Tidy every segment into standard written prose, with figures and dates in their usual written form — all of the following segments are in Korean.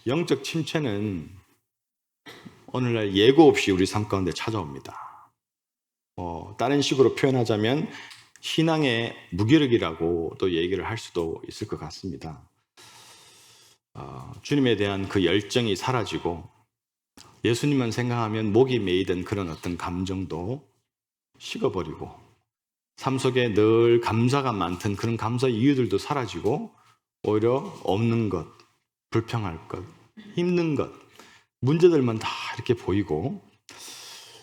영적 침체는 오늘날 예고 없이 우리 삶 가운데 찾아옵니다. 다른 식으로 표현하자면 신앙의 무기력이라고 또 얘기를 할 수도 있을 것 같습니다. 주님에 대한 그 열정이 사라지고 예수님만 생각하면 목이 메이던 그런 어떤 감정도 식어버리고 삶 속에 늘 감사가 많던 그런 감사 이유들도 사라지고 오히려 없는 것, 불평할 것, 힘든 것, 문제들만 다 이렇게 보이고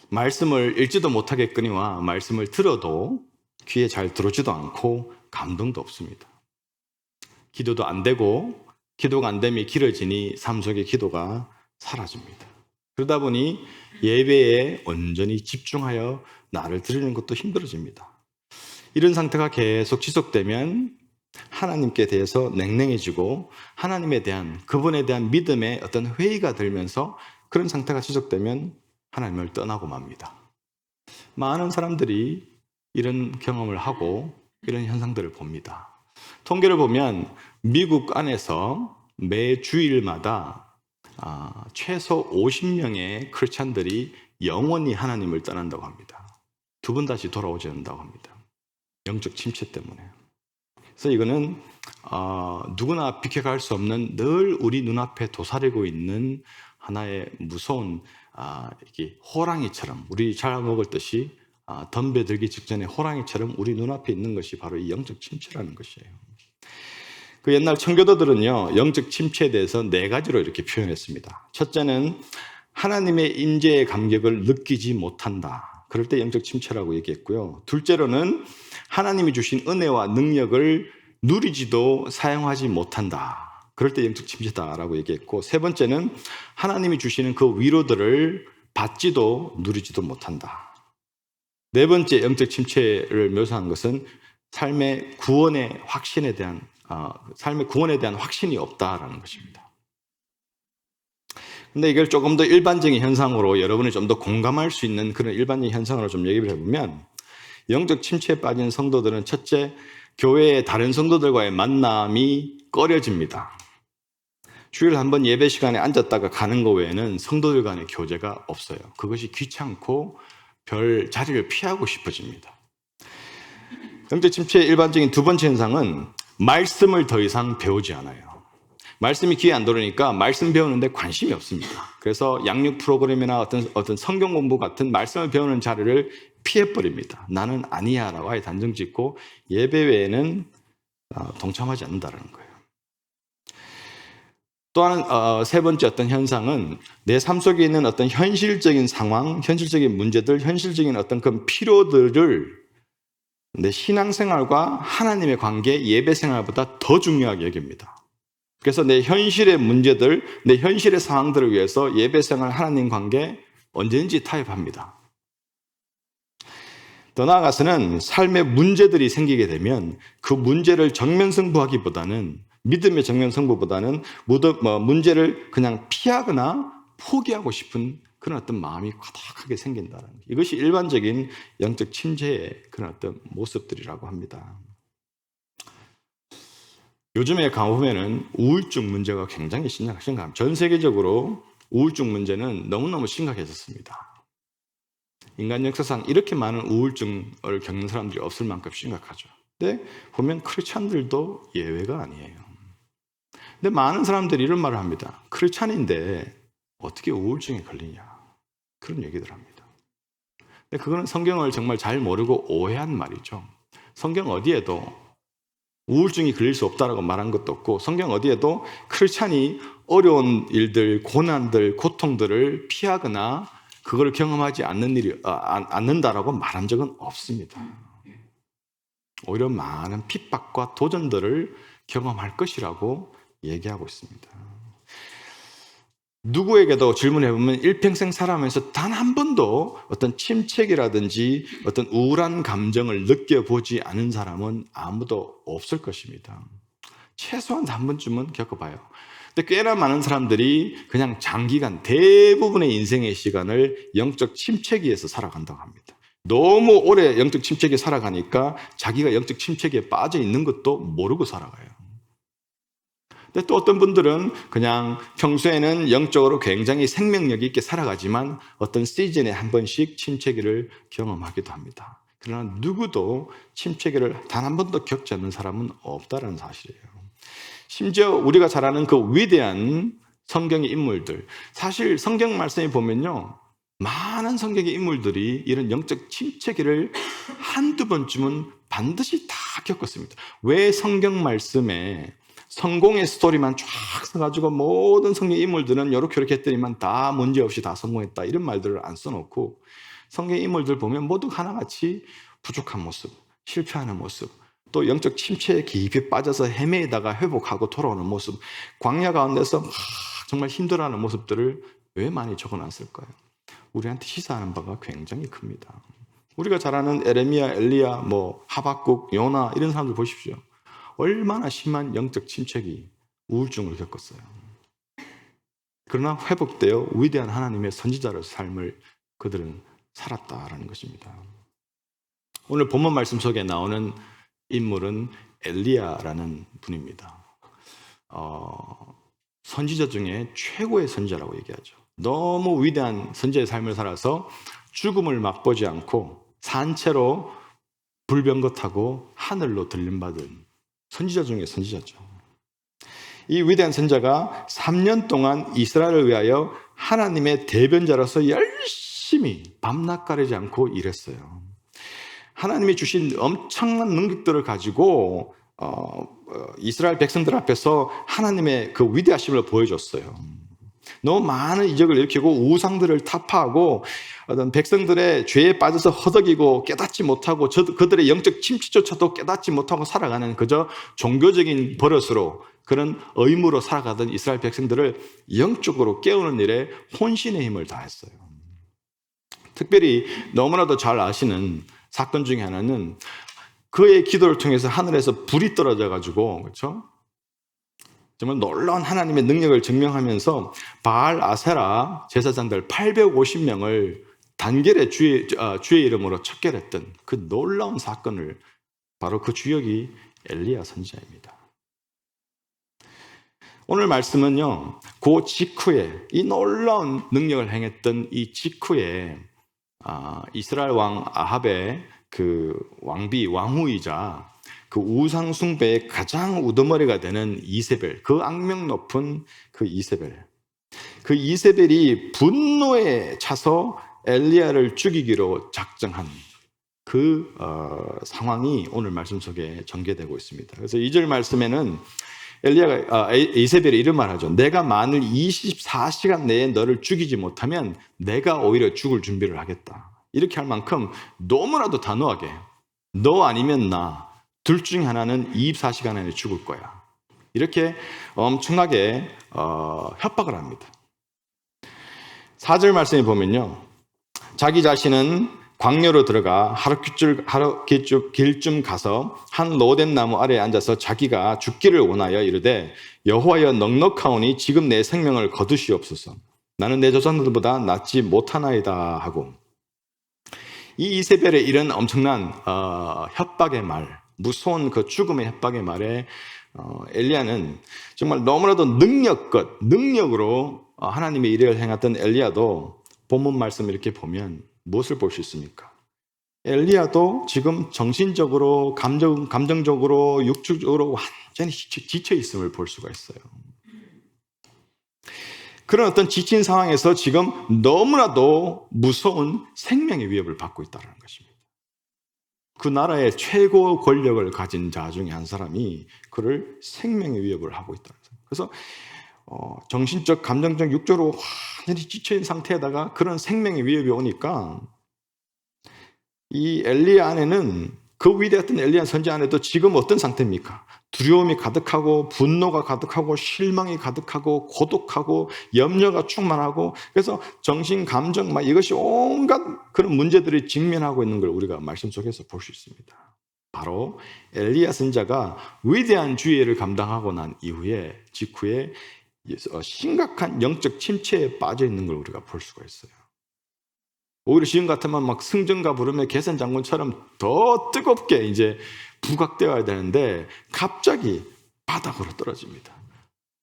말씀을 읽지도 못하겠거니와 말씀을 들어도 귀에 잘 들어오지도 않고 감동도 없습니다. 기도도 안 되고 기도가 안 됨이 길어지니 삶 속의 기도가 사라집니다. 그러다 보니 예배에 온전히 집중하여 나를 드리는 것도 힘들어집니다. 이런 상태가 계속 지속되면 하나님께 대해서 냉랭해지고 하나님에 대한 그분에 대한 믿음의 어떤 회의가 들면서 그런 상태가 지속되면 하나님을 떠나고 맙니다. 많은 사람들이 이런 경험을 하고 이런 현상들을 봅니다. 통계를 보면 미국 안에서 매 주일마다 최소 50명의 크리스찬들이 영원히 하나님을 떠난다고 합니다. 두 번 다시 돌아오지 않는다고 합니다. 영적 침체 때문에. 그래서 이거는 누구나 비켜갈 수 없는 늘 우리 눈앞에 도사리고 있는 하나의 무서운 이게 호랑이처럼 우리 잡아먹을 듯이 덤벼 들기 직전에 호랑이처럼 우리 눈앞에 있는 것이 바로 이 영적 침체라는 것이에요. 그 옛날 청교도들은요, 영적 침체에 대해서 4가지로 이렇게 표현했습니다. 첫째는 하나님의 임재의 감격을 느끼지 못한다. 그럴 때 영적 침체라고 얘기했고요. 둘째로는 하나님이 주신 은혜와 능력을 누리지도 사용하지 못한다. 그럴 때 영적 침체다라고 얘기했고, 세 번째는 하나님이 주시는 그 위로들을 받지도 누리지도 못한다. 네 번째 영적 침체를 묘사한 것은 삶의 구원에 대한 확신이 없다라는 것입니다. 근데 이걸 조금 더 일반적인 현상으로 여러분이 좀 더 공감할 수 있는 그런 일반적인 현상으로 좀 얘기를 해보면, 영적 침체에 빠진 성도들은 첫째, 교회의 다른 성도들과의 만남이 꺼려집니다. 주일 한번 예배 시간에 앉았다가 가는 거 외에는 성도들 간의 교제가 없어요. 그것이 귀찮고 별 자리를 피하고 싶어집니다. 영적 침체의 일반적인 두 번째 현상은 말씀을 더 이상 배우지 않아요. 말씀이 귀에 안 들어오니까 말씀 배우는데 관심이 없습니다. 그래서 양육 프로그램이나 어떤 성경 공부 같은 말씀을 배우는 자리를 피해버립니다. 나는 아니야 라고 아예 단정 짓고 예배 외에는 동참하지 않는다는 거예요. 또 하나 세 번째 어떤 현상은 내 삶 속에 있는 어떤 현실적인 상황, 현실적인 문제들, 현실적인 어떤 그 필요들을 내 신앙생활과 하나님의 관계, 예배생활보다 더 중요하게 여깁니다. 그래서 내 현실의 문제들, 내 현실의 상황들을 위해서 예배생활, 하나님 관계 언제든지 타협합니다. 더 나아가서는 삶의 문제들이 생기게 되면 그 문제를 정면승부하기보다는, 믿음의 정면승부보다는 문제를 그냥 피하거나 포기하고 싶은 그런 어떤 마음이 과다하게 생긴다는 것. 이것이 일반적인 영적 침체의 그런 어떤 모습들이라고 합니다. 요즘에 가보면은 우울증 문제가 굉장히 심각합니다. 전 세계적으로 우울증 문제는 너무너무 심각해졌습니다. 인간 역사상 이렇게 많은 우울증을 겪는 사람들이 없을 만큼 심각하죠. 근데 보면 크리스찬들도 예외가 아니에요. 근데 많은 사람들이 이런 말을 합니다. 크리스찬인데 어떻게 우울증에 걸리냐, 그런 얘기들 합니다. 근데 그거는 성경을 정말 잘 모르고 오해한 말이죠. 성경 어디에도 우울증이 걸릴 수 없다라고 말한 것도 없고, 성경 어디에도 크리스찬이 어려운 일들, 고난들, 고통들을 피하거나 그걸 경험하지 않는다라고 말한 적은 없습니다. 오히려 많은 핍박과 도전들을 경험할 것이라고 얘기하고 있습니다. 누구에게도 질문해보면 일평생 살아가면서 단 한 번도 어떤 침체기라든지 어떤 우울한 감정을 느껴보지 않은 사람은 아무도 없을 것입니다. 최소한 한 번쯤은 겪어봐요. 근데 꽤나 많은 사람들이 그냥 장기간 대부분의 인생의 시간을 영적 침체기에서 살아간다고 합니다. 너무 오래 영적 침체기에 살아가니까 자기가 영적 침체기에 빠져 있는 것도 모르고 살아가요. 근데 또 어떤 분들은 그냥 평소에는 영적으로 굉장히 생명력 있게 살아가지만 어떤 시즌에 한 번씩 침체기를 경험하기도 합니다. 그러나 누구도 침체기를 단 한 번도 겪지 않는 사람은 없다는 사실이에요. 심지어 우리가 잘 아는 그 위대한 성경의 인물들, 사실 성경 말씀에 보면요, 많은 성경의 인물들이 이런 영적 침체기를 한두 번쯤은 반드시 다 겪었습니다. 왜 성경 말씀에 성공의 스토리만 쫙 써가지고 모든 성경 인물들은 이렇게 했더니만 다 문제없이 다 성공했다, 이런 말들을 안 써놓고 성경 인물들 보면 모두 하나같이 부족한 모습, 실패하는 모습, 또 영적 침체에 깊이 빠져서 헤매다가 회복하고 돌아오는 모습, 광야 가운데서 정말 힘들어하는 모습들을 왜 많이 적어놨을까요? 우리한테 시사하는 바가 굉장히 큽니다. 우리가 잘 아는 에레미야, 엘리야, 하박국, 요나 이런 사람들 보십시오. 얼마나 심한 영적 침체기, 우울증을 겪었어요. 그러나 회복되어 위대한 하나님의 선지자로서 삶을 그들은 살았다라는 것입니다. 오늘 본문 말씀 속에 나오는 인물은 엘리야라는 분입니다. 선지자 중에 최고의 선지자라고 얘기하죠. 너무 위대한 선지자의 삶을 살아서 죽음을 맛보지 않고 산채로 불병거타고 하늘로 들림받은 선지자 중에 선지자죠. 이 위대한 선지자가 3년 동안 이스라엘을 위하여 하나님의 대변자로서 열심히 밤낮 가리지 않고 일했어요. 하나님이 주신 엄청난 능력들을 가지고 이스라엘 백성들 앞에서 하나님의 그 위대하심을 보여줬어요. 너무 많은 이적을 일으키고 우상들을 타파하고 어떤 백성들의 죄에 빠져서 허덕이고 깨닫지 못하고 그들의 영적 침체조차도 깨닫지 못하고 살아가는 그저 종교적인 버릇으로, 그런 의무로 살아가던 이스라엘 백성들을 영적으로 깨우는 일에 혼신의 힘을 다했어요. 특별히 너무나도 잘 아시는 사건 중에 하나는 그의 기도를 통해서 하늘에서 불이 떨어져 가지고, 그렇죠? 정말 놀라운 하나님의 능력을 증명하면서 바알 아세라 제사장들 850명을 단결에 주의 이름으로 척결했던 그 놀라운 사건을, 바로 그 주역이 엘리야 선지자입니다. 오늘 말씀은요, 그 직후에, 이 놀라운 능력을 행했던 이 직후에 이스라엘 왕 아합의 그 왕후이자 그 우상숭배의 가장 우두머리가 되는 이세벨, 그 악명 높은 그 이세벨이 분노에 차서 엘리야를 죽이기로 작정한 그 상황이 오늘 말씀 속에 전개되고 있습니다. 그래서 2절 말씀에는 이세벨이 이런 말 하죠. 내가 만일 24시간 내에 너를 죽이지 못하면 내가 오히려 죽을 준비를 하겠다. 이렇게 할 만큼 너무나도 단호하게, 너 아니면 나, 둘 중에 하나는 24시간 안에 죽을 거야, 이렇게 엄청나게 협박을 합니다. 4절 말씀에 보면요, 자기 자신은 광야로 들어가 하루 길쯤 가서 한 로뎀 나무 아래에 앉아서 자기가 죽기를 원하여 이르되 여호와여 넉넉하오니 지금 내 생명을 거두시옵소서. 나는 내 조상들보다 낫지 못하나이다 하고, 이 이세벨의 이런 엄청난 협박의 말, 무서운 그 죽음의 협박의 말에 엘리야는 정말 너무나도 능력으로 하나님의 일을 행했던 엘리야도 본문 말씀 이렇게 보면 무엇을 볼 수 있습니까? 엘리야도 지금 정신적으로, 감정적으로, 육축적으로 완전히 지쳐 있음을 볼 수가 있어요. 그런 어떤 지친 상황에서 지금 너무나도 무서운 생명의 위협을 받고 있다는 것입니다. 그 나라의 최고 권력을 가진 자 중에 한 사람이 그를 생명의 위협을 하고 있다는 거예요. 그래서 정신적, 감정적, 육적으로 완전히 지쳐있는 상태에다가 그런 생명의 위협이 오니까 이 엘리야 안에는, 그 위대했던 엘리야 선지자 안에도 지금 어떤 상태입니까? 두려움이 가득하고 분노가 가득하고 실망이 가득하고 고독하고 염려가 충만하고, 그래서 정신, 감정 이것이 온갖 그런 문제들이 직면하고 있는 걸 우리가 말씀 속에서 볼 수 있습니다. 바로 엘리야 선지자가 위대한 주의를 감당하고 난 직후에 심각한 영적 침체에 빠져 있는 걸 우리가 볼 수가 있어요. 오히려 지금 같으면 승전가 부르며 계산 장군처럼 더 뜨겁게 이제 부각되어야 되는데 갑자기 바닥으로 떨어집니다.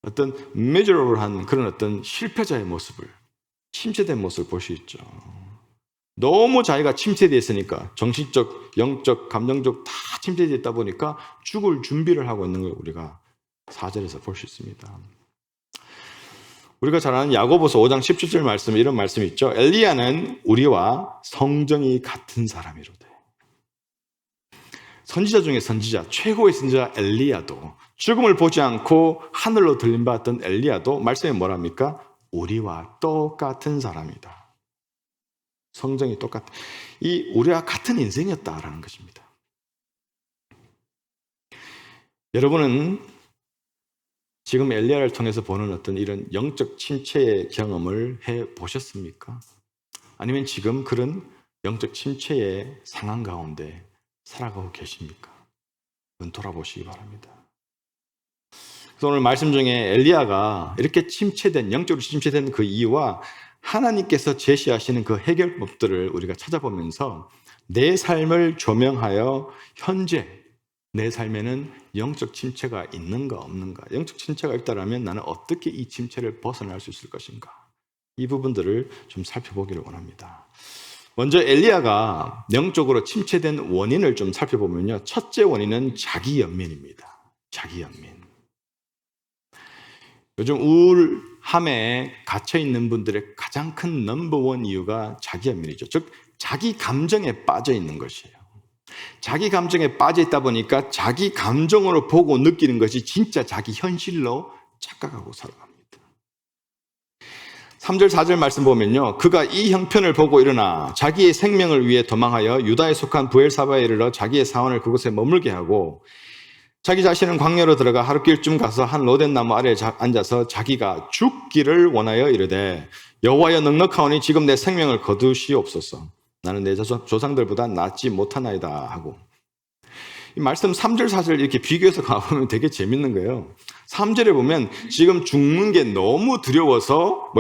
어떤 measurable한 그런 어떤 실패자의 모습을, 침체된 모습을 볼 수 있죠. 너무 자기가 침체되어 있으니까 정신적, 영적, 감정적 다 침체되어 있다 보니까 죽을 준비를 하고 있는 걸 우리가 4절에서 볼 수 있습니다. 우리가 잘 아는 야고보서 5장 17절 말씀에 이런 말씀이 있죠. 엘리야는 우리와 성정이 같은 사람이로되. 선지자 중에 선지자, 최고의 선지자 엘리야도 죽음을 보지 않고 하늘로 들림받았던 엘리야도 말씀에 뭐랍니까? 우리와 똑같은 사람이다. 성정이 똑같아. 이 우리와 같은 인생이었다라는 것입니다. 여러분은 지금 엘리야를 통해서 보는 어떤 이런 영적 침체의 경험을 해 보셨습니까? 아니면 지금 그런 영적 침체의 상황 가운데 살아가고 계십니까? 그건 돌아보시기 바랍니다. 그래서 오늘 말씀 중에 엘리야가 이렇게 침체된, 영적으로 침체된 그 이유와 하나님께서 제시하시는 그 해결법들을 우리가 찾아보면서 내 삶을 조명하여 현재 내 삶에는 영적 침체가 있는가 없는가, 영적 침체가 있다면 나는 어떻게 이 침체를 벗어날 수 있을 것인가, 이 부분들을 좀 살펴보기를 원합니다. 먼저 엘리야가 영적으로 침체된 원인을 좀 살펴보면요, 첫째 원인은 자기 연민입니다. 자기 연민. 요즘 우울함에 갇혀있는 분들의 가장 큰 넘버원 이유가 자기 연민이죠. 즉 자기 감정에 빠져 있는 것이에요. 자기 감정에 빠져 있다 보니까 자기 감정으로 보고 느끼는 것이 진짜 자기 현실로 착각하고 살아갑니다. 3절 4절 말씀 보면요, 그가 이 형편을 보고 일어나 자기의 생명을 위해 도망하여 유다에 속한 부엘사바에 이르러 자기의 사원을 그곳에 머물게 하고 자기 자신은 광야로 들어가 하룻길쯤 가서 한 로덴 나무 아래에 앉아서 자기가 죽기를 원하여 이르되 여호와여 넉넉하오니 지금 내 생명을 거두시옵소서. 나는 내 조상들보다 낫지 못하나이다 하고. 이 말씀 3절 4절 이렇게 비교해서 가보면 되게 재밌는 거예요. 3절에 보면 지금 죽는 게 너무 두려워서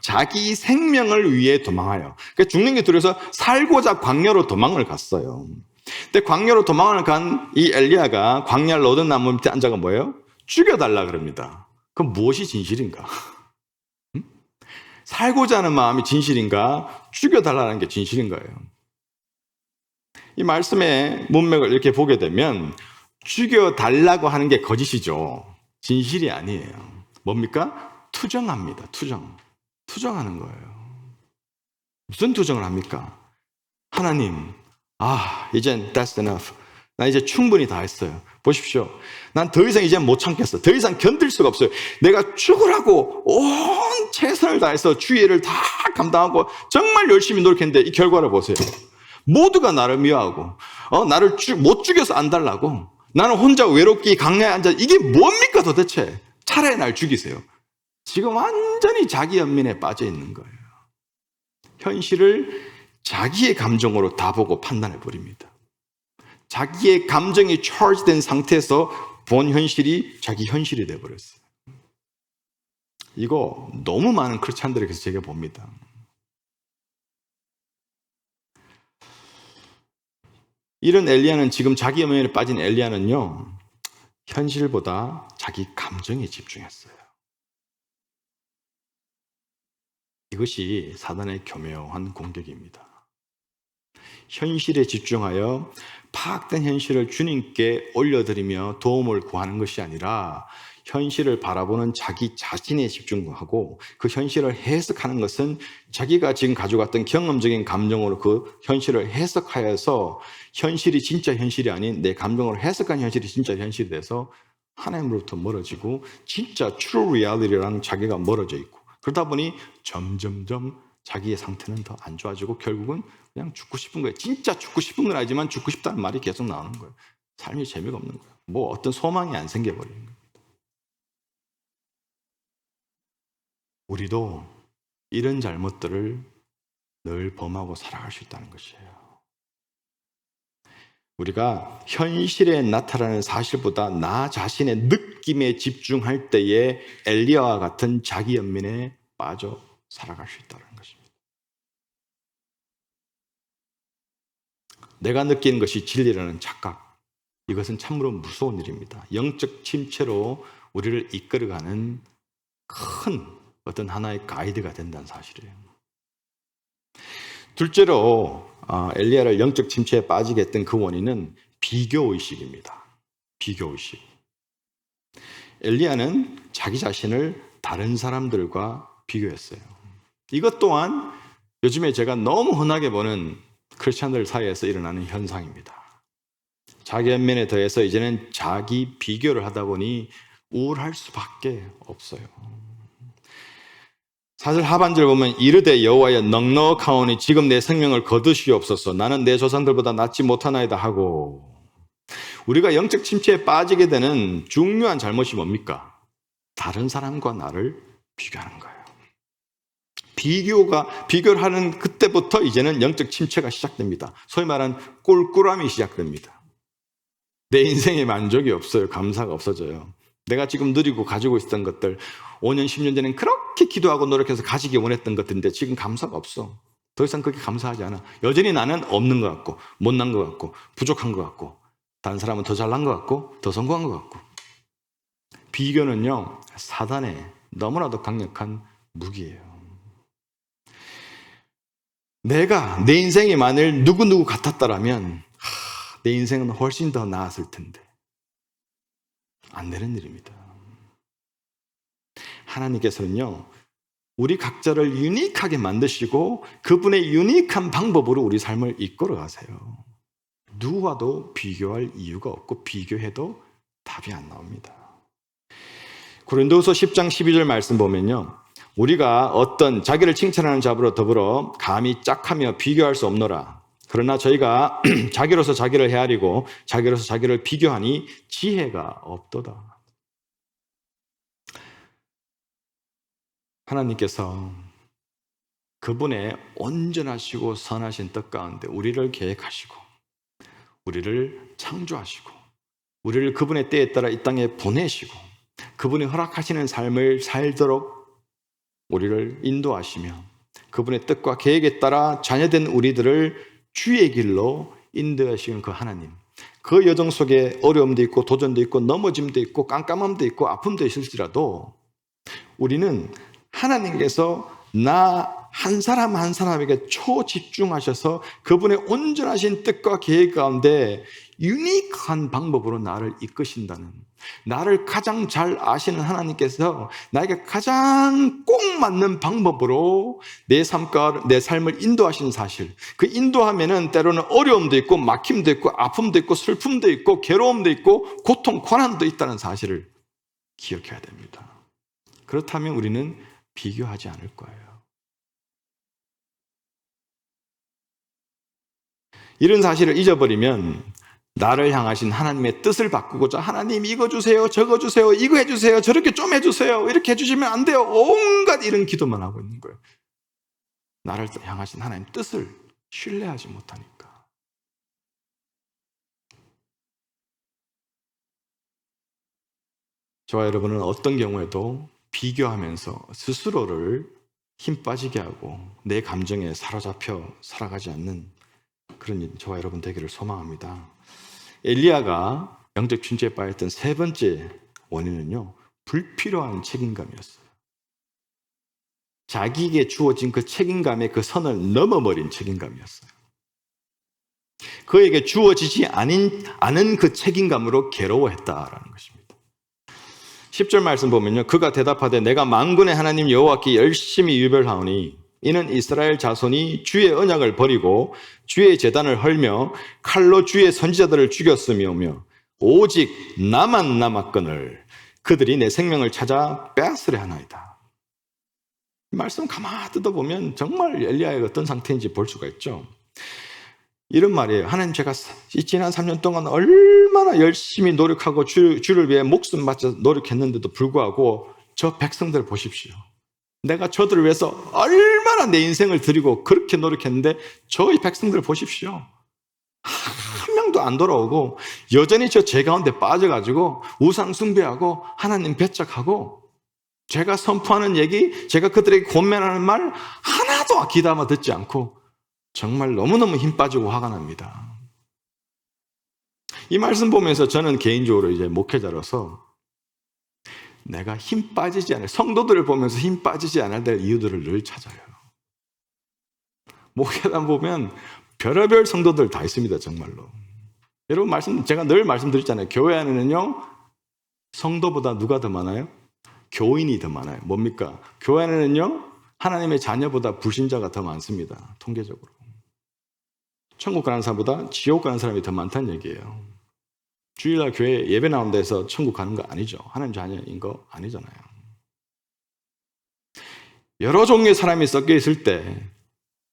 자기 생명을 위해 도망하여. 그러니까 죽는 게 두려워서 살고자 광야로 도망을 갔어요. 근데 광야로 도망을 간 이 엘리야가 광야 로든 나무 밑에 앉아가 뭐예요? 죽여달라 그럽니다. 그럼 무엇이 진실인가? 살고자 하는 마음이 진실인가? 죽여달라는 게 진실인 거예요. 이 말씀의 문맥을 이렇게 보게 되면 죽여달라고 하는 게 거짓이죠. 진실이 아니에요. 뭡니까? 투정합니다. 투정하는 거예요. 무슨 투정을 합니까? 하나님, 이젠 that's enough. 나 이제 충분히 다 했어요. 보십시오. 난 더 이상 이제 못 참겠어. 더 이상 견딜 수가 없어요. 내가 죽으라고 온 최선을 다해서 주의를 다 감당하고 정말 열심히 노력했는데 이 결과를 보세요. 모두가 나를 미워하고 나를 못 죽여서 안 달라고, 나는 혼자 외롭게 강야에 앉아, 이게 뭡니까 도대체? 차라리 날 죽이세요. 지금 완전히 자기 연민에 빠져 있는 거예요. 현실을 자기의 감정으로 다 보고 판단해 버립니다. 자기의 감정이 charged 된 상태에서 본 현실이 자기 현실이 돼버렸어요. 이거 너무 많은 크리스찬들에게서 제가 봅니다. 이런 엘리야는, 지금 자기 연민에 빠진 엘리야는요, 현실보다 자기 감정에 집중했어요. 이것이 사단의 교묘한 공격입니다. 현실에 집중하여 파악된 현실을 주님께 올려드리며 도움을 구하는 것이 아니라 현실을 바라보는 자기 자신에 집중하고 그 현실을 해석하는 것은 자기가 지금 가져갔던 경험적인 감정으로 그 현실을 해석하여서 현실이 진짜 현실이 아닌 내 감정으로 해석한 현실이 진짜 현실이 돼서 하나님으로부터 멀어지고 진짜 true reality랑 자기가 멀어져 있고, 그러다 보니 점점점 자기의 상태는 더 안 좋아지고 결국은 그냥 죽고 싶은 거예요. 진짜 죽고 싶은 건 아니지만 죽고 싶다는 말이 계속 나오는 거예요. 삶이 재미가 없는 거예요. 어떤 소망이 안 생겨버리는 거예요. 우리도 이런 잘못들을 늘 범하고 살아갈 수 있다는 것이에요. 우리가 현실에 나타나는 사실보다 나 자신의 느낌에 집중할 때에 엘리야와 같은 자기 연민에 빠져 살아갈 수 있다는 것입니다. 내가 느끼는 것이 진리라는 착각, 이것은 참으로 무서운 일입니다. 영적 침체로 우리를 이끌어가는 큰 어떤 하나의 가이드가 된다는 사실이에요. 둘째로 엘리야를 영적 침체에 빠지게 했던 그 원인은 비교의식입니다. 비교의식. 엘리야는 자기 자신을 다른 사람들과 비교했어요. 이것 또한 요즘에 제가 너무 흔하게 보는 크리스찬들 사이에서 일어나는 현상입니다. 자기 연면에 더해서 이제는 자기 비교를 하다 보니 우울할 수밖에 없어요. 사실 하반절 보면 이르되 여호와여 넉넉하오니 지금 내 생명을 거두시옵소서. 나는 내 조상들보다 낫지 못하나이다 하고, 우리가 영적 침체에 빠지게 되는 중요한 잘못이 뭡니까? 다른 사람과 나를 비교하는 거예요. 비교를 하는 그때부터 이제는 영적 침체가 시작됩니다. 소위 말하는 꿀꿀함이 시작됩니다. 내 인생에 만족이 없어요. 감사가 없어져요. 내가 지금 누리고 가지고 있었던 것들, 5년, 10년 전엔 그렇게 기도하고 노력해서 가지기 원했던 것들인데 지금 감사가 없어. 더 이상 그렇게 감사하지 않아. 여전히 나는 없는 것 같고, 못난 것 같고, 부족한 것 같고, 다른 사람은 더 잘난 것 같고, 더 성공한 것 같고. 비교는요, 사단의 너무나도 강력한 무기예요. 내가 내 인생이 만일 누구누구 같았다라면 내 인생은 훨씬 더 나았을 텐데 안 되는 일입니다. 하나님께서는요, 우리 각자를 유니크하게 만드시고 그분의 유니크한 방법으로 우리 삶을 이끌어 가세요. 누구와도 비교할 이유가 없고 비교해도 답이 안 나옵니다. 고린도후서 10장 12절 말씀 보면요, 우리가 어떤 자기를 칭찬하는 자로 더불어 감히 짝하며 비교할 수 없노라. 그러나 저희가 자기로서 자기를 헤아리고 자기로서 자기를 비교하니 지혜가 없도다. 하나님께서 그분의 온전하시고 선하신 뜻 가운데 우리를 계획하시고 우리를 창조하시고 우리를 그분의 때에 따라 이 땅에 보내시고 그분이 허락하시는 삶을 살도록 우리를 인도하시며 그분의 뜻과 계획에 따라 자녀된 우리들을 주의 길로 인도하시는 그 하나님, 그 여정 속에 어려움도 있고 도전도 있고 넘어짐도 있고 깜깜함도 있고 아픔도 있을지라도 우리는 하나님께서 나 한 사람 한 사람에게 초집중하셔서 그분의 온전하신 뜻과 계획 가운데 유니크한 방법으로 나를 이끄신다는, 나를 가장 잘 아시는 하나님께서 나에게 가장 꼭 맞는 방법으로 내 삶을 인도하시는 사실, 그 인도하면은 때로는 어려움도 있고 막힘도 있고 아픔도 있고 슬픔도 있고 괴로움도 있고 고통, 고난도 있다는 사실을 기억해야 됩니다. 그렇다면 우리는 비교하지 않을 거예요. 이런 사실을 잊어버리면 나를 향하신 하나님의 뜻을 바꾸고자 하나님 이거 주세요, 저거 주세요, 이거 해주세요, 저렇게 좀 해주세요, 이렇게 해주시면 안 돼요, 온갖 이런 기도만 하고 있는 거예요. 나를 향하신 하나님 뜻을 신뢰하지 못하니까. 저와 여러분은 어떤 경우에도 비교하면서 스스로를 힘 빠지게 하고 내 감정에 사로잡혀 살아가지 않는 그런 저와 여러분 되기를 소망합니다. 엘리야가 영적 침체에 빠졌던 세 번째 원인은요, 불필요한 책임감이었어요. 자기에게 주어진 그 책임감의 그 선을 넘어버린 책임감이었어요. 그에게 주어지지 않은 그 책임감으로 괴로워했다라는 것입니다. 10절 말씀 보면요, 그가 대답하되 내가 만군의 하나님 여호와께 열심히 유별하오니 이는 이스라엘 자손이 주의 언약을 버리고 주의 제단을 헐며 칼로 주의 선지자들을 죽였으며며 오직 나만 남았거늘 그들이 내 생명을 찾아 빼앗으려 하나이다. 이 말씀 가만히 뜯어보면 정말 엘리야의 어떤 상태인지 볼 수가 있죠. 이런 말이에요. 하나님, 제가 지난 3년 동안 얼마나 열심히 노력하고 주를 위해 목숨 바쳐 노력했는데도 불구하고 저 백성들 보십시오. 내가 저들을 위해서 얼마나 내 인생을 드리고 그렇게 노력했는데 저희 백성들 보십시오. 한 명도 안 돌아오고 여전히 저 제 가운데 빠져가지고 우상 숭배하고 하나님 배척하고 제가 선포하는 얘기, 제가 그들에게 권면하는 말 하나도 귀담아 듣지 않고 정말 너무너무 힘 빠지고 화가 납니다. 이 말씀 보면서 저는 개인적으로 이제 목회자로서 내가 힘 빠지지 않을, 성도들을 보면서 힘 빠지지 않을 될 이유들을 늘 찾아요. 목회단 보면 별의별 성도들 다 있습니다, 정말로. 여러분, 제가 늘 말씀드렸잖아요. 교회 안에는요, 성도보다 누가 더 많아요? 교인이 더 많아요. 뭡니까? 교회 안에는요, 하나님의 자녀보다 불신자가 더 많습니다, 통계적으로. 천국 가는 사람보다 지옥 가는 사람이 더 많다는 얘기예요. 주일날 교회 예배 나온 데서 천국 가는 거 아니죠. 하나님 자녀인 거 아니잖아요. 여러 종류의 사람이 섞여 있을 때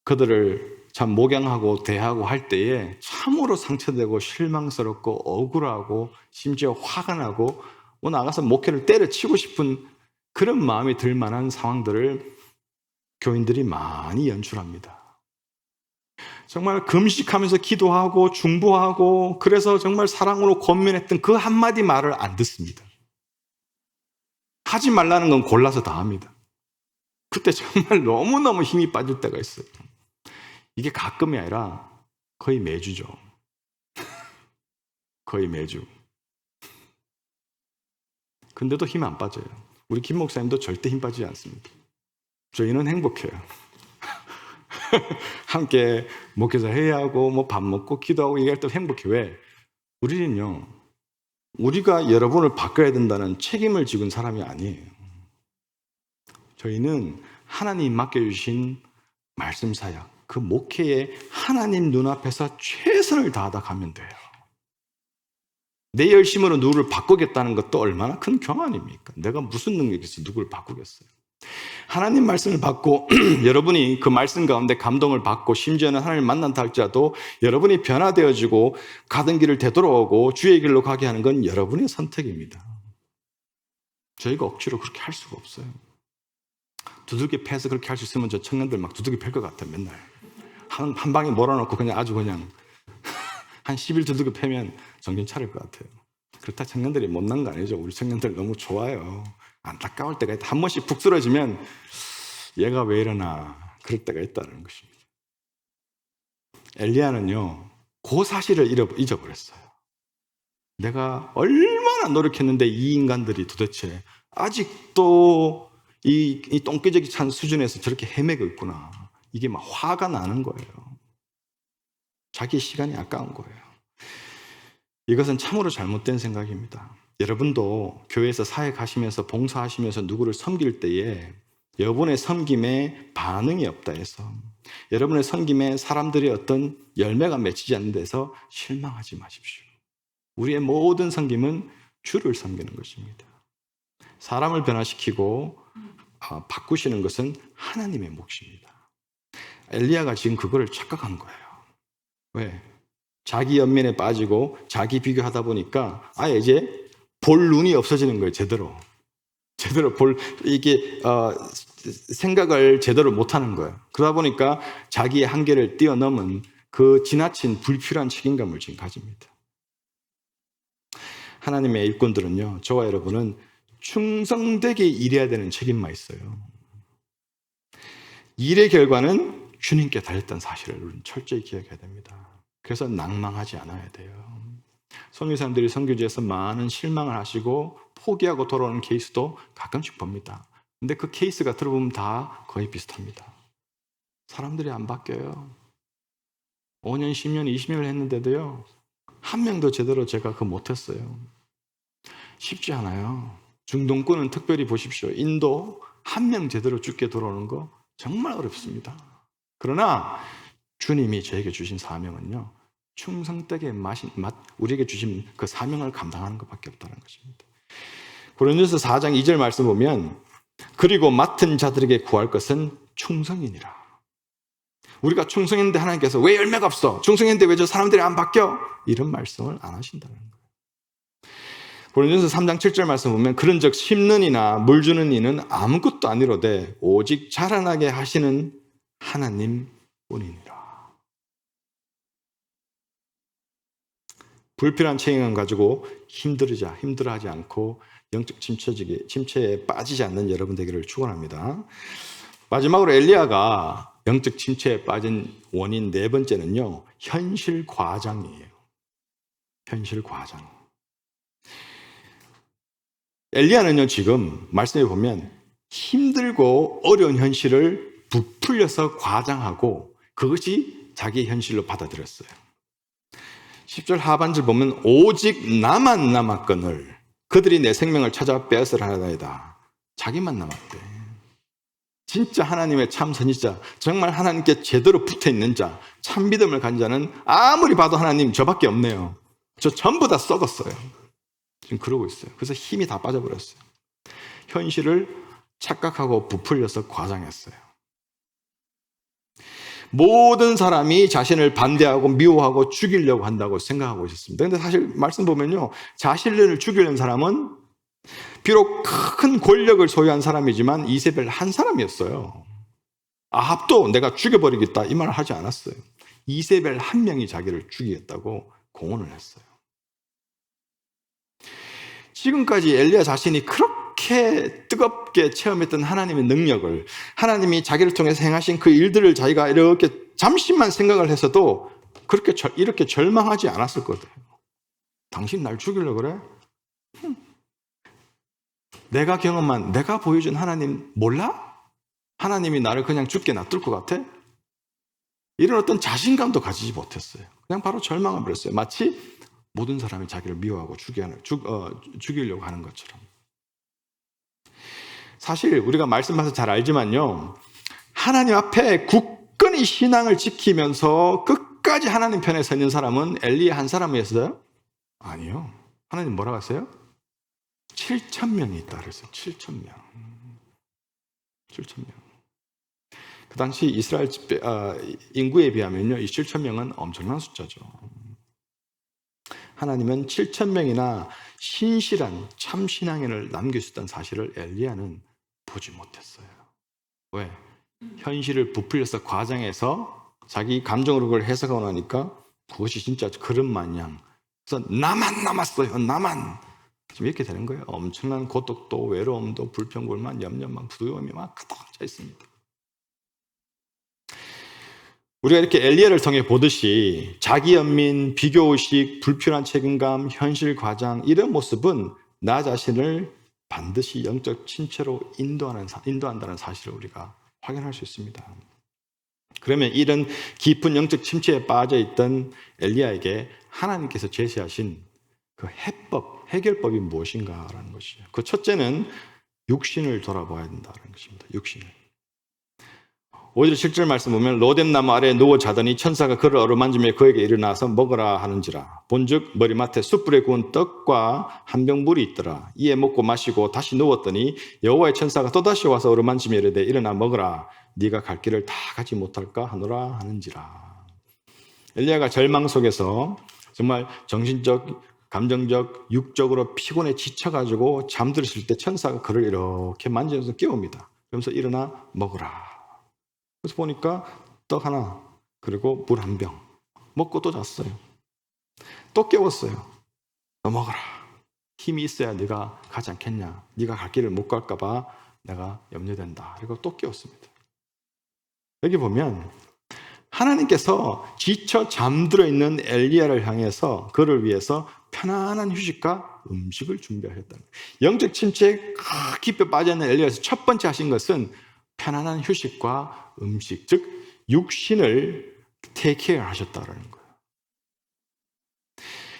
그들을 참 목양하고 대하고 할 때에 참으로 상처되고 실망스럽고 억울하고 심지어 화가 나고 나가서 목회를 때려치고 싶은 그런 마음이 들 만한 상황들을 교인들이 많이 연출합니다. 정말 금식하면서 기도하고 중보하고 그래서 정말 사랑으로 권면했던 그 한마디 말을 안 듣습니다. 하지 말라는 건 골라서 다 합니다. 그때 정말 너무너무 힘이 빠질 때가 있어요. 이게 가끔이 아니라 거의 매주죠. 거의 매주. 근데도 힘 안 빠져요. 우리 김 목사님도 절대 힘 빠지지 않습니다. 저희는 행복해요. 함께 목회자 회의하고 뭐 밥 먹고 기도하고 얘기할 때 행복해. 왜? 우리는요, 우리가 여러분을 바꿔야 된다는 책임을 지은 사람이 아니에요. 저희는 하나님 맡겨주신 말씀 사역, 그 목회에 하나님 눈앞에서 최선을 다하다 가면 돼요. 내 열심으로 누구를 바꾸겠다는 것도 얼마나 큰 교만입니까? 내가 무슨 능력이 있어 누구를 바꾸겠어요? 하나님 말씀을 받고 여러분이 그 말씀 가운데 감동을 받고 심지어는 하나님을 만난다 할지라도 여러분이 변화되어지고 가던 길을 되돌아오고 주의 길로 가게 하는 건 여러분의 선택입니다. 저희가 억지로 그렇게 할 수가 없어요. 두들겨 패서 그렇게 할 수 있으면 저 청년들 막 두들겨 팰 것 같아요. 맨날 한 방에 몰아놓고 그냥 아주 그냥 한 10일 두들겨 패면 정신 차릴 것 같아요. 그렇다 청년들이 못난 거 아니죠. 우리 청년들 너무 좋아요. 안타까울 때가 있다. 한 번씩 푹 쓰러지면 얘가 왜 이러나 그럴 때가 있다는 것입니다. 엘리야는요, 그 사실을 잊어버렸어요. 내가 얼마나 노력했는데 이 인간들이 도대체 아직도 이 똥개적이 찬 수준에서 저렇게 헤매고 있구나. 이게 막 화가 나는 거예요. 자기 시간이 아까운 거예요. 이것은 참으로 잘못된 생각입니다. 여러분도 교회에서 사역하시면서 봉사하시면서 누구를 섬길 때에 여러분의 섬김에 반응이 없다 해서 여러분의 섬김에 사람들이 어떤 열매가 맺히지 않는 데서 실망하지 마십시오. 우리의 모든 섬김은 주를 섬기는 것입니다. 사람을 변화시키고 바꾸시는 것은 하나님의 몫입니다. 엘리야가 지금 그거를 착각한 거예요. 왜? 자기 연민에 빠지고 자기 비교하다 보니까 아예 이제 볼 눈이 없어지는 거예요. 제대로 이게 생각을 제대로 못하는 거예요. 그러다 보니까 자기의 한계를 뛰어넘은 그 지나친 불필요한 책임감을 지금 가집니다. 하나님의 일꾼들은요, 저와 여러분은 충성되게 일해야 되는 책임만 있어요. 일의 결과는 주님께 달렸다는 사실을 우리는 철저히 기억해야 됩니다. 그래서 낭망하지 않아야 돼요. 선교사님들이 선교지에서 많은 실망을 하시고 포기하고 돌아오는 케이스도 가끔씩 봅니다. 근데 그 케이스가 들어보면 다 거의 비슷합니다. 사람들이 안 바뀌어요. 5년, 10년, 20년을 했는데도요, 한 명도 제대로 제가 그거 못했어요. 쉽지 않아요. 중동권은 특별히 보십시오. 인도 한 명 제대로 죽게 돌아오는 거 정말 어렵습니다. 그러나 주님이 저에게 주신 사명은요, 충성되게 우리에게 주신 그 사명을 감당하는 것밖에 없다는 것입니다. 고린도서 4장 2절 말씀 보면 그리고 맡은 자들에게 구할 것은 충성이니라. 우리가 충성했는데 하나님께서 왜 열매가 없어? 충성했는데 왜 저 사람들이 안 바뀌어? 이런 말씀을 안 하신다는 거예요. 고린도서 3장 7절 말씀 보면 그런즉 심는 이나 물 주는 이는 아무것도 아니로되 오직 자라나게 하시는 하나님 뿐이니라. 불필요한 책임감 가지고 힘들어하지 않고 영적 침체에 빠지지 않는 여러분 되기를 축원합니다. 마지막으로 엘리야가 영적 침체에 빠진 원인 네 번째는요, 현실 과장이에요. 현실 과장. 엘리야는요, 지금 말씀해 보면 힘들고 어려운 현실을 부풀려서 과장하고 그것이 자기의 현실로 받아들였어요. 10절 하반절 보면 오직 나만 남았거늘 그들이 내 생명을 찾아 빼앗으려 하나이다. 자기만 남았대. 진짜 하나님의 참 선지자, 정말 하나님께 제대로 붙어있는 자, 참 믿음을 가진 자는 아무리 봐도 하나님 저밖에 없네요. 저 전부 다 썩었어요. 지금 그러고 있어요. 그래서 힘이 다 빠져버렸어요. 현실을 착각하고 부풀려서 과장했어요. 모든 사람이 자신을 반대하고 미워하고 죽이려고 한다고 생각하고 있었습니다. 그런데 사실 말씀 보면요, 자신을 죽이려는 사람은 비록 큰 권력을 소유한 사람이지만 이세벨 한 사람이었어요. 아합도 내가 죽여버리겠다 이 말을 하지 않았어요. 이세벨 한 명이 자기를 죽이겠다고 공언을 했어요. 지금까지 엘리야 자신이 그렇게 뜨겁게 체험했던 하나님의 능력을, 하나님이 자기를 통해서 행하신 그 일들을 자기가 이렇게 잠시만 생각을 했어도 이렇게 절망하지 않았을 거예요. 당신 날 죽이려고 그래? 내가 경험한, 내가 보여준 하나님 몰라? 하나님이 나를 그냥 죽게 놔둘 것 같아? 이런 어떤 자신감도 가지지 못했어요. 그냥 바로 절망을 버렸어요. 마치 모든 사람이 자기를 미워하고 죽이려고 하는 것처럼. 사실 우리가 말씀하셔서 잘 알지만요, 하나님 앞에 굳건히 신앙을 지키면서 끝까지 하나님 편에 서 있는 사람은 엘리야 한 사람이었어요? 아니요. 하나님 뭐라고 하세요? 7,000명이 있다 그랬어요. 7,000명. 7,000명. 그 당시 이스라엘 인구에 비하면요, 이 7,000명은 엄청난 숫자죠. 하나님은 7,000명이나 신실한 참 신앙인을 남겨주셨다는 사실을 엘리야는 보지 못했어요. 왜? 현실을 부풀려서 과장해서 자기 감정으로 그걸 해석하고 나니까 그것이 진짜 그런 마냥, 그래서 나만 남았어요. 나만. 지금 이렇게 되는 거예요. 엄청난 고독도 외로움도 불평불만 염려만 부두움이 막 가득 차 있습니다. 우리가 이렇게 엘리야를 통해 보듯이 자기 연민, 비교의식, 불필요한 책임감, 현실 과장, 이런 모습은 나 자신을 반드시 영적 침체로 인도한다는 사실을 우리가 확인할 수 있습니다. 그러면 이런 깊은 영적 침체에 빠져있던 엘리야에게 하나님께서 제시하신 그 해결법이 무엇인가라는 것이에요. 그 첫째는 육신을 돌아봐야 된다는 것입니다. 육신을. 5절 7절 말씀 보면 로뎀나무 아래에 누워 자더니 천사가 그를 어루만지며 그에게 일어나서 먹으라 하는지라. 본즉 머리맡에 숯불에 구운 떡과 한 병 물이 있더라. 이에 먹고 마시고 다시 누웠더니 여호와의 천사가 또다시 와서 어루만지며 이르되 일어나 먹으라. 네가 갈 길을 다 가지 못할까 하노라 하는지라. 엘리야가 절망 속에서 정말 정신적, 감정적, 육적으로 피곤해 지쳐가지고 잠들었을 때 천사가 그를 이렇게 만지면서 깨웁니다. 그러면서 일어나 먹으라. 그래서 보니까 떡 하나 그리고 물 한 병 먹고 또 잤어요. 또 깨웠어요. 너 먹어라. 힘이 있어야 네가 가지 않겠냐. 네가 갈 길을 못 갈까 봐 내가 염려된다. 그리고 또 깨웠습니다. 여기 보면 하나님께서 지쳐 잠들어 있는 엘리야를 향해서 그를 위해서 편안한 휴식과 음식을 준비하셨다는 거예요. 영적 침체에 깊이 빠져있는 엘리야에서 첫 번째 하신 것은 편안한 휴식과 음식, 즉 육신을 테이크케어 하셨다는 거예요.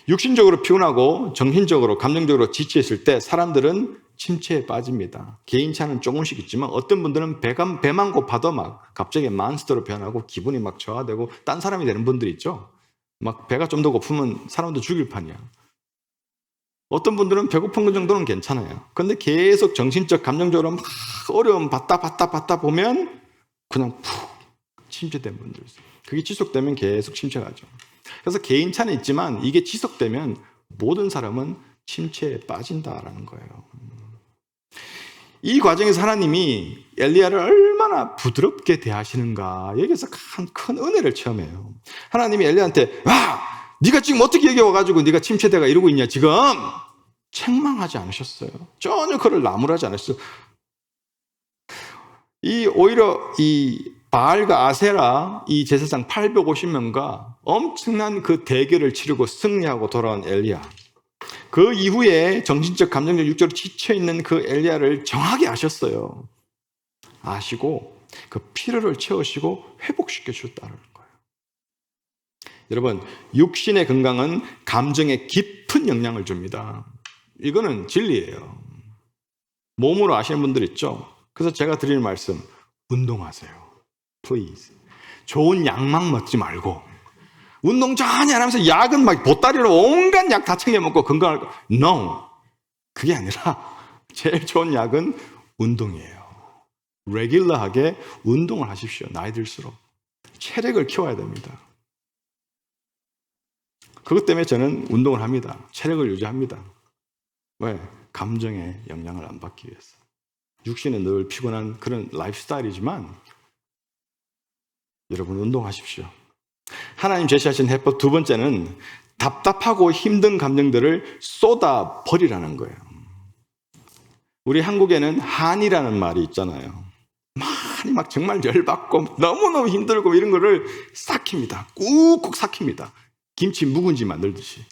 육신적으로 피곤하고 정신적으로, 감정적으로 지치있을 때 사람들은 침체에 빠집니다. 개인차는 조금씩 있지만 어떤 분들은 배만 고파도 막 갑자기 몬스터로 변하고 기분이 막 저하되고 딴 사람이 되는 분들이 있죠. 막 배가 좀 더 고프면 사람도 죽일 판이야. 어떤 분들은 배고픈 것 정도는 괜찮아요. 그런데 계속 정신적, 감정적으로 막 어려움 받다 보면 그냥 푹 침체된 분들 있어요. 그게 지속되면 계속 침체가죠. 그래서 개인차는 있지만 이게 지속되면 모든 사람은 침체에 빠진다라는 거예요. 이 과정에서 하나님이 엘리야를 얼마나 부드럽게 대하시는가, 여기서 큰 은혜를 체험해요. 하나님이 엘리야한테 네가 지금 어떻게 여기 와가지고 네가 침체돼가 이러고 있냐 지금, 책망하지 않으셨어요. 전혀 그를 나무라지 않으셨어요. 오히려 이 바알과 아세라 이 제사장 850명과 엄청난 그 대결을 치르고 승리하고 돌아온 엘리야, 그 이후에 정신적, 감정적, 육적으로 지쳐있는 그 엘리야를 정확히 아셨어요. 아시고 그 필요를 채우시고 회복시켜 주셨다는 거예요. 여러분, 육신의 건강은 감정에 깊은 영향을 줍니다. 이거는 진리예요. 몸으로 아시는 분들 있죠? 그래서 제가 드리는 말씀, 운동하세요. Please. 좋은 약만 먹지 말고 운동 전혀 안 하면서 약은 막 보따리로 온갖 약 다 챙겨 먹고 건강할 거. No. 그게 아니라 제일 좋은 약은 운동이에요. 레귤러하게 운동을 하십시오. 나이 들수록. 체력을 키워야 됩니다. 그것 때문에 저는 운동을 합니다. 체력을 유지합니다. 왜? 감정에 영향을 안 받기 위해서. 육신은 늘 피곤한 그런 라이프 스타일이지만 여러분 운동하십시오. 하나님 제시하신 해법 두 번째는 답답하고 힘든 감정들을 쏟아 버리라는 거예요. 우리 한국에는 한이라는 말이 있잖아요. 많이 막 정말 열받고 너무너무 힘들고 이런 거를 삭힙니다. 꾹꾹 삭힙니다. 김치 묵은지 만들듯이.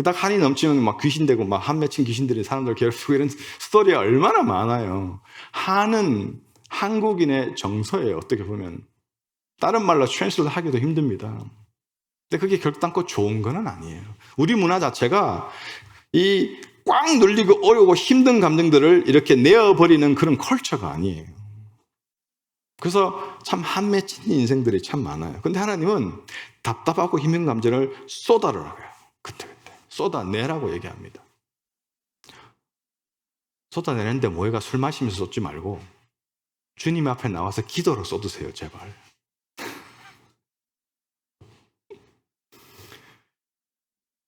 딱 한이 넘치면 막 귀신 되고 막 한 맺힌 귀신들이 사람들 괴롭히고 이런 스토리가 얼마나 많아요. 한은 한국인의 정서예요. 어떻게 보면. 다른 말로 트랜스레이트 하기도 힘듭니다. 근데 그게 결단코 좋은 건 아니에요. 우리 문화 자체가 이 꽉 눌리고 어려우고 힘든 감정들을 이렇게 내어버리는 그런 컬처가 아니에요. 그래서 참 한 맺힌 인생들이 참 많아요. 근데 하나님은 답답하고 힘든 감정을 쏟아내라고 해요. 그때 쏟아내라고 얘기합니다. 쏟아내는데 뭐해가 술 마시면서 쏟지 말고 주님 앞에 나와서 기도로 쏟으세요, 제발.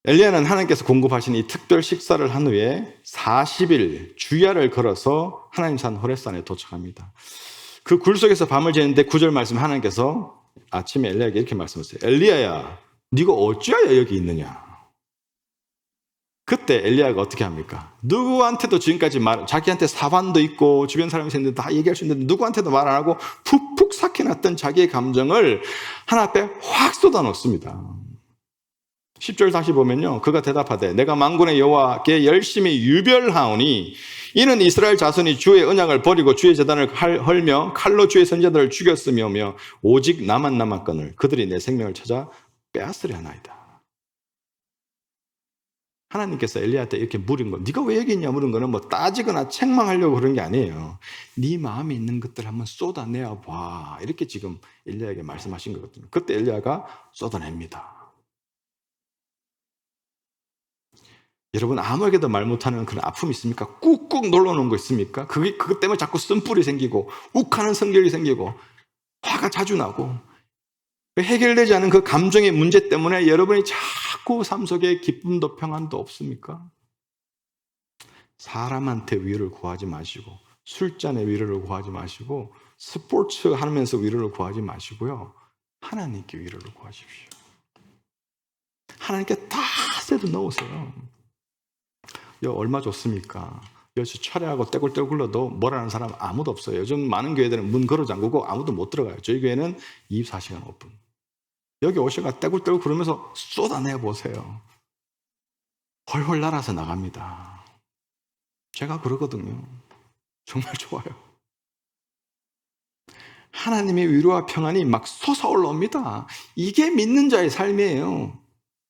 엘리야는 하나님께서 공급하신 이 특별 식사를 한 후에 40일 주야를 걸어서 하나님 산 호렙산에 도착합니다. 그 굴 속에서 밤을 지냈는데 9절 말씀 하나님께서 아침에 엘리야에게 이렇게 말씀하셨어요. 엘리야야, 네가 어찌하여 여기 있느냐? 그때 엘리야가 어떻게 합니까? 누구한테도 지금까지 자기한테 사관도 있고 주변 사람이 있는데 다 얘기할 수 있는데 누구한테도 말 안 하고 푹푹 삭혀놨던 자기의 감정을 하나 앞에 확 쏟아놓습니다. 10절 다시 보면요. 그가 대답하되 내가 만군의 여호와께 열심히 유별하오니 이는 이스라엘 자손이 주의 언약을 버리고 주의 제단을 헐며 칼로 주의 선지자들을 죽였으며 오직 나만 남았거늘 그들이 내 생명을 찾아 빼앗으려 하나이다. 하나님께서 엘리야한테 이렇게 물은 거, 네가 왜 여기 있냐 물은 거는 뭐 따지거나 책망하려고 그런 게 아니에요. 네 마음에 있는 것들 한번 쏟아내어 봐. 이렇게 지금 엘리야에게 말씀하신 거거든요. 그때 엘리야가 쏟아냅니다. 여러분 아무에게도 말 못하는 그런 아픔이 있습니까? 꾹꾹 눌러놓은 거 있습니까? 그것 때문에 자꾸 쓴뿔이 생기고 욱하는 성격이 생기고 화가 자주 나고 해결되지 않은 그 감정의 문제 때문에 여러분이 자꾸 삶 속에 기쁨도 평안도 없습니까? 사람한테 위로를 구하지 마시고 술잔에 위로를 구하지 마시고 스포츠 하면서 위로를 구하지 마시고요. 하나님께 위로를 구하십시오. 하나님께 다 새로 넣으세요. 얼마 좋습니까? 여기서 철회하고 떼굴떼굴 굴러도 뭐라는 사람 아무도 없어요. 요즘 많은 교회들은 문 걸어 잠그고 아무도 못 들어가요. 저희 교회는 24시간 오픈. 여기 오셔가 떼굴떼굴 구르면서 쏟아내 보세요. 헐헐 날아서 나갑니다. 제가 그러거든요. 정말 좋아요. 하나님의 위로와 평안이 막 솟아올라옵니다. 이게 믿는 자의 삶이에요.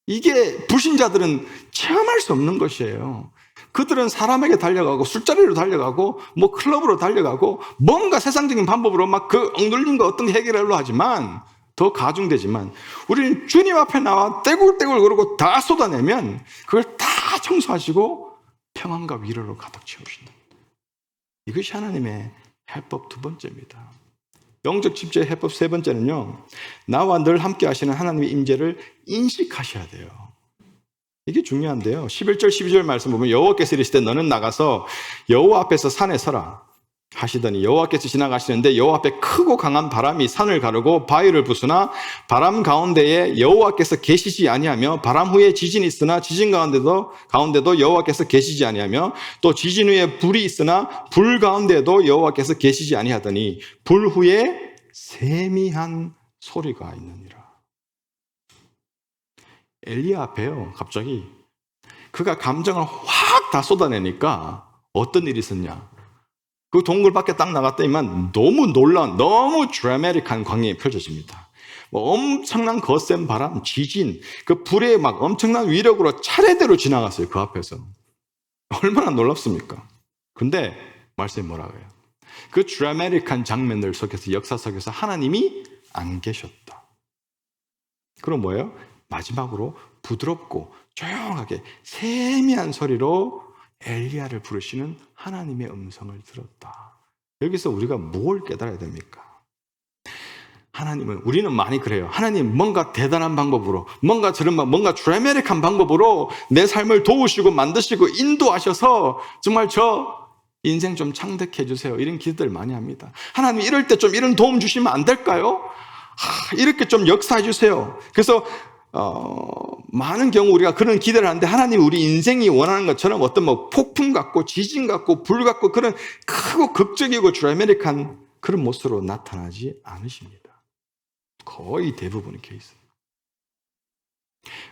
이게 불신자들은 체험할 수 없는 것이에요. 그들은 사람에게 달려가고 술자리로 달려가고 뭐 클럽으로 달려가고 뭔가 세상적인 방법으로 막 그 억눌린 거 어떤 해결하려고 하지만 더 가중되지만 우리는 주님 앞에 나와 떼굴떼굴 그러고 다 쏟아내면 그걸 다 청소하시고 평안과 위로로 가득 채우신다. 이것이 하나님의 해법 두 번째입니다. 영적 집제의 해법 세 번째는요. 나와 늘 함께 하시는 하나님의 임재를 인식하셔야 돼요. 이게 중요한데요. 11절 12절 말씀 보면 여호와께서 이르시되 너는 나가서 여호와 앞에서 산에 서라 하시더니 여호와께서 지나가시는데 여호와 앞에 크고 강한 바람이 산을 가르고 바위를 부수나 바람 가운데에 여호와께서 계시지 아니하며 바람 후에 지진이 있으나 지진 가운데도 여호와께서 계시지 아니하며 또 지진 후에 불이 있으나 불 가운데도 여호와께서 계시지 아니하더니 불 후에 세미한 소리가 있느니라. 엘리야 앞에요. 갑자기 그가 감정을 확 다 쏟아내니까 어떤 일이 있었냐? 그 동굴 밖에 딱 나갔더니만 너무 놀라운, 너무 드라마틱한 광경이 펼쳐집니다. 엄청난 거센 바람, 지진, 그 불의 막 엄청난 위력으로 차례대로 지나갔어요. 그 앞에서. 얼마나 놀랍습니까? 근데 말씀이 뭐라고 해요? 그 드라마틱한 장면들 속에서, 역사 속에서 하나님이 안 계셨다. 그럼 뭐예요? 마지막으로 부드럽고 조용하게 세미한 소리로 엘리야를 부르시는 하나님의 음성을 들었다. 여기서 우리가 뭘 깨달아야 됩니까? 하나님은, 우리는 많이 그래요. 하나님 뭔가 대단한 방법으로, 뭔가 드라마틱한 방법으로 내 삶을 도우시고 만드시고 인도하셔서 정말 저 인생 좀 창백해 주세요. 이런 기도들 많이 합니다. 하나님 이럴 때 좀 이런 도움 주시면 안 될까요? 이렇게 좀 역사해 주세요. 그래서 많은 경우 우리가 그런 기대를 하는데, 하나님 우리 인생이 원하는 것처럼 어떤 폭풍 같고 지진 같고 불 같고 그런 크고 극적이고 드라마틱한 그런 모습으로 나타나지 않으십니다. 거의 대부분의 케이스.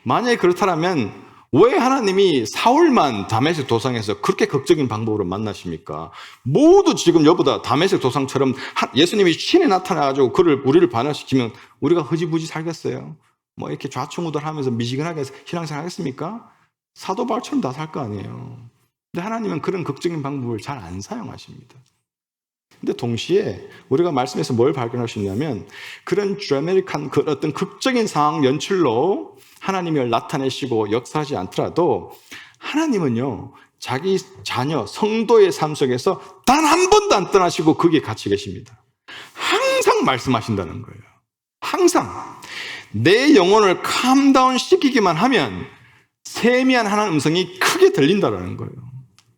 만약에 그렇다면 왜 하나님이 사울만 다메섹 도상에서 그렇게 극적인 방법으로 만나십니까? 모두 지금 여보다 다메섹 도상처럼 예수님이 신에 나타나가지고 우리를 반환시키면 우리가 흐지부지 살겠어요? 이렇게 좌충우돌하면서 미지근하게 신앙생활 하겠습니까? 사도 바울처럼 다 살 거 아니에요. 근데 하나님은 그런 극적인 방법을 잘 안 사용하십니다. 근데 동시에 우리가 말씀에서 뭘 발견할 수 있냐면, 그런 드라마틱한 그 어떤 극적인 상황 연출로 하나님을 나타내시고 역사하지 않더라도, 하나님은요 자기 자녀 성도의 삶 속에서 단 한 번도 안 떠나시고 거기에 같이 계십니다. 항상 말씀하신다는 거예요. 항상 내 영혼을 캄다운 시키기만 하면 세미한 하나님의 음성이 크게 들린다는 거예요.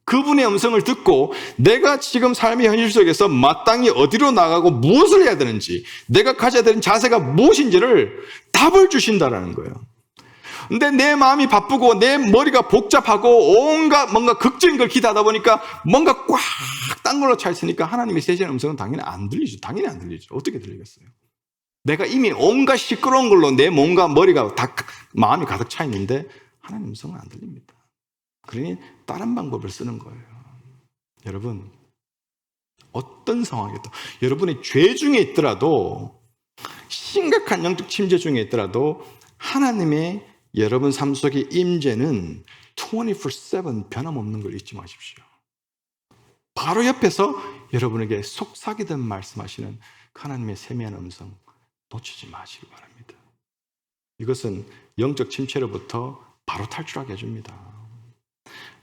그분의 음성을 듣고 내가 지금 삶의 현실 속에서 마땅히 어디로 나가고 무엇을 해야 되는지, 내가 가져야 되는 자세가 무엇인지를 답을 주신다는 거예요. 근데 내 마음이 바쁘고 내 머리가 복잡하고 온갖 뭔가 극적인 걸 기대하다 보니까 뭔가 꽉 딴 걸로 차 있으니까 하나님의 세세한 음성은 당연히 안 들리죠. 당연히 안 들리죠. 어떻게 들리겠어요? 내가 이미 온갖 시끄러운 걸로 내 몸과 머리가 다 마음이 가득 차 있는데 하나님 음성은 안 들립니다. 그러니 다른 방법을 쓰는 거예요. 여러분, 어떤 상황에도, 여러분이 죄 중에 있더라도, 심각한 영적 침체 중에 있더라도 하나님의 여러분 삶 속의 임재는 24/7 변함없는 걸 잊지 마십시오. 바로 옆에서 여러분에게 속삭이듯 말씀하시는 하나님의 세미한 음성 놓치지 마시기 바랍니다. 이것은 영적 침체로부터 바로 탈출하게 해줍니다.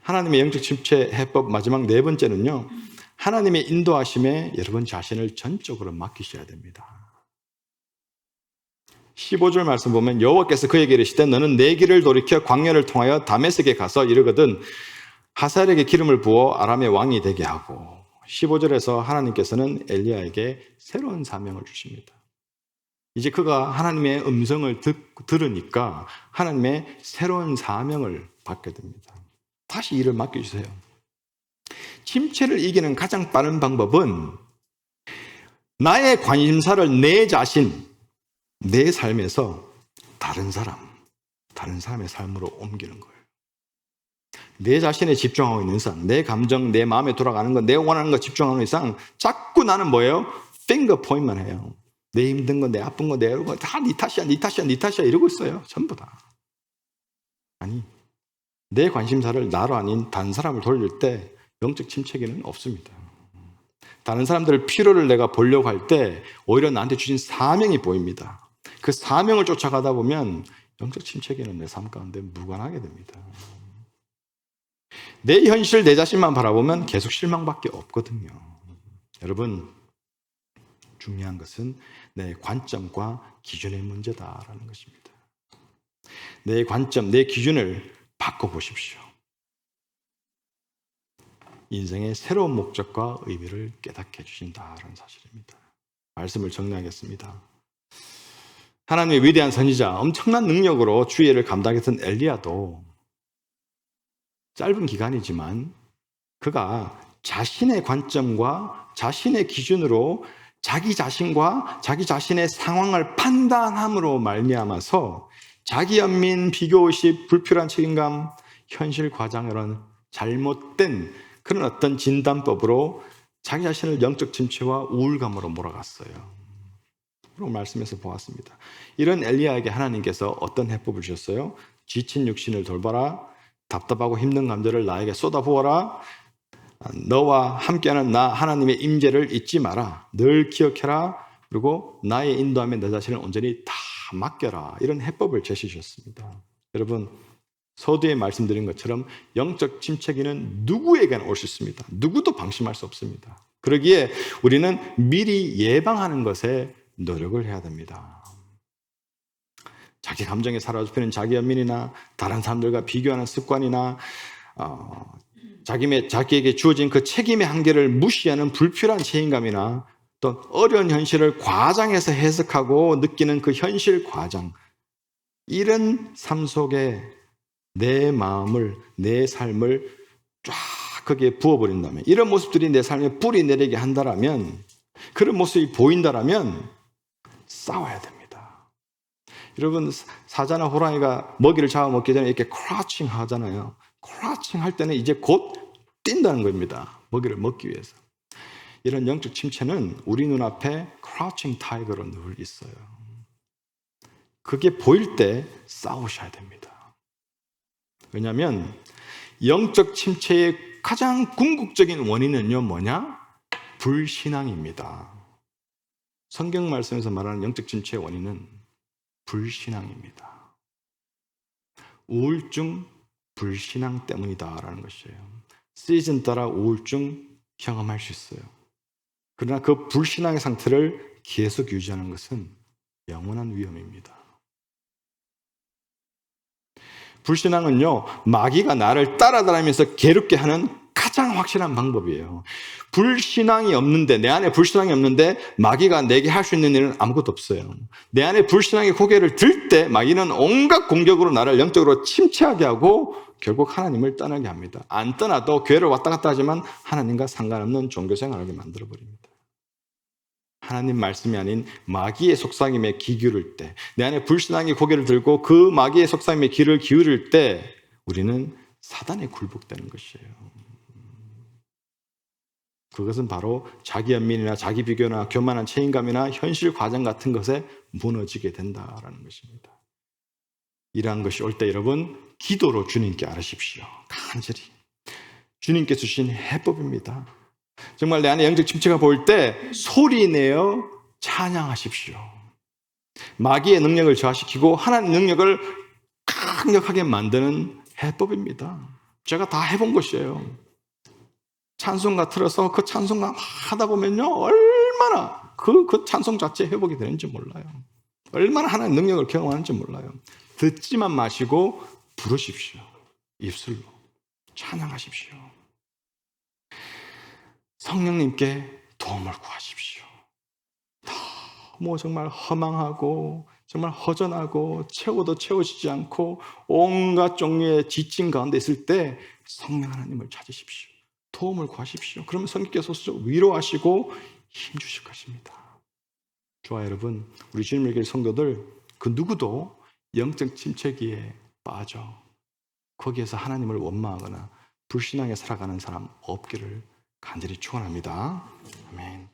하나님의 영적 침체 해법 마지막 네 번째는요, 하나님의 인도하심에 여러분 자신을 전적으로 맡기셔야 됩니다. 15절 말씀 보면, 여호와께서 그에게 이르시되 너는 내 길을 돌이켜 광야를 통하여 다메섹에 가서 이르거든 하사엘에게 기름을 부어 아람의 왕이 되게 하고. 15절에서 하나님께서는 엘리야에게 새로운 사명을 주십니다. 이제 그가 하나님의 음성을 들으니까 하나님의 새로운 사명을 받게 됩니다. 다시 일을 맡겨주세요. 침체를 이기는 가장 빠른 방법은 나의 관심사를 내 자신, 내 삶에서 다른 사람의 삶으로 옮기는 거예요. 내 자신에 집중하고 있는 이상, 내 감정, 내 마음에 돌아가는 것, 내 원하는 것 집중하는 이상 자꾸 나는 뭐예요? 핑거 포인트만 해요. 내 힘든 거, 내 아픈 거, 내 어려운 거 다 네 탓이야, 네 탓이야, 네 탓이야 이러고 있어요. 전부 다. 아니, 내 관심사를 나로 아닌 다른 사람을 돌릴 때 영적 침체기는 없습니다. 다른 사람들의 필요를 내가 보려고 할 때 오히려 나한테 주신 사명이 보입니다. 그 사명을 쫓아가다 보면 영적 침체기는 내 삶 가운데 무관하게 됩니다. 내 현실, 내 자신만 바라보면 계속 실망밖에 없거든요. 여러분, 중요한 것은 내 관점과 기준의 문제다라는 것입니다. 내 관점, 내 기준을 바꿔보십시오. 인생의 새로운 목적과 의미를 깨닫게 해주신다라는 사실입니다. 말씀을 정리하겠습니다. 하나님의 위대한 선지자, 엄청난 능력으로 주의 일을 감당했던 엘리야도 짧은 기간이지만 그가 자신의 관점과 자신의 기준으로 자기 자신과 자기 자신의 상황을 판단함으로 말미암아서 자기 연민, 비교의식, 불필요한 책임감, 현실 과장이라는 잘못된 그런 어떤 진단법으로 자기 자신을 영적 침체와 우울감으로 몰아갔어요. 그런 말씀에서 보았습니다. 이런 엘리야에게 하나님께서 어떤 해법을 주셨어요? 지친 육신을 돌봐라. 답답하고 힘든 감정을 나에게 쏟아부어라. 너와 함께하는 나 하나님의 임재를 잊지 마라. 늘 기억해라. 그리고 나의 인도함에 내 자신을 온전히 다 맡겨라. 이런 해법을 제시하셨습니다. 여러분, 서두에 말씀드린 것처럼 영적 침체기는 누구에게나 올 수 있습니다. 누구도 방심할 수 없습니다. 그러기에 우리는 미리 예방하는 것에 노력을 해야 됩니다. 자기 감정에 사로잡히는 자기 연민이나 다른 사람들과 비교하는 습관이나 자기에게 주어진 그 책임의 한계를 무시하는 불필요한 책임감이나 또 어려운 현실을 과장해서 해석하고 느끼는 그 현실 과장, 이런 삶 속에 내 마음을, 내 삶을 쫙 거기에 부어버린다면, 이런 모습들이 내 삶에 뿌리 내리게 한다라면, 그런 모습이 보인다라면 싸워야 됩니다. 여러분, 사자나 호랑이가 먹이를 잡아먹기 전에 이렇게 크라칭 하잖아요. 크라칭 할 때는 이제 곧 뛴다는 겁니다. 먹이를 먹기 위해서. 이런 영적 침체는 우리 눈앞에 크라칭 타이거로 늘 있어요. 그게 보일 때 싸우셔야 됩니다. 왜냐하면 영적 침체의 가장 궁극적인 원인은요, 뭐냐? 불신앙입니다. 성경 말씀에서 말하는 영적 침체의 원인은 불신앙입니다. 우울증, 불신앙 때문이다라는 것이에요. 시즌 따라 우울증 경험할 수 있어요. 그러나 그 불신앙의 상태를 계속 유지하는 것은 영원한 위험입니다. 불신앙은요, 마귀가 나를 따라다니면서 괴롭게 하는 가장 확실한 방법이에요. 불신앙이 없는데, 내 안에 불신앙이 없는데 마귀가 내게 할 수 있는 일은 아무것도 없어요. 내 안에 불신앙의 고개를 들 때 마귀는 온갖 공격으로 나를 영적으로 침체하게 하고 결국 하나님을 떠나게 합니다. 안 떠나도 교회를 왔다 갔다 하지만 하나님과 상관없는 종교생활을 만들어버립니다. 하나님 말씀이 아닌 마귀의 속삭임에 귀 기울일 때, 내 안에 불신앙의 고개를 들고 그 마귀의 속삭임에 귀를 기울일 때 우리는 사단에 굴복되는 것이에요. 그것은 바로 자기 연민이나 자기 비교나 교만한 책임감이나 현실 과정 같은 것에 무너지게 된다라는 것입니다. 이러한 것이 올 때 여러분, 기도로 주님께 아뢰십시오. 간절히. 주님께 주신 해법입니다. 정말 내 안에 영적 침체가 보일 때 소리내어 찬양하십시오. 마귀의 능력을 저하시키고 하나님의 능력을 강력하게 만드는 해법입니다. 제가 다 해본 것이에요. 찬송가 틀어서 그 찬송가 하다 보면요, 얼마나 그 찬송 자체 회복이 되는지 몰라요. 얼마나 하나님의 능력을 경험하는지 몰라요. 듣지만 마시고 부르십시오. 입술로 찬양하십시오. 성령님께 도움을 구하십시오. 너무 정말 허망하고 정말 허전하고 채워도 채워지지 않고 온갖 종류의 지침 가운데 있을 때 성령 하나님을 찾으십시오. 도움을 구하십시오. 그러면 성령께서 위로하시고 힘주실 것입니다. 좋아요, 여러분. 우리 주님의 길 성도들, 그 누구도 영적 침체기에 빠져 거기에서 하나님을 원망하거나 불신앙에 살아가는 사람 없기를 간절히 축원합니다. 아멘.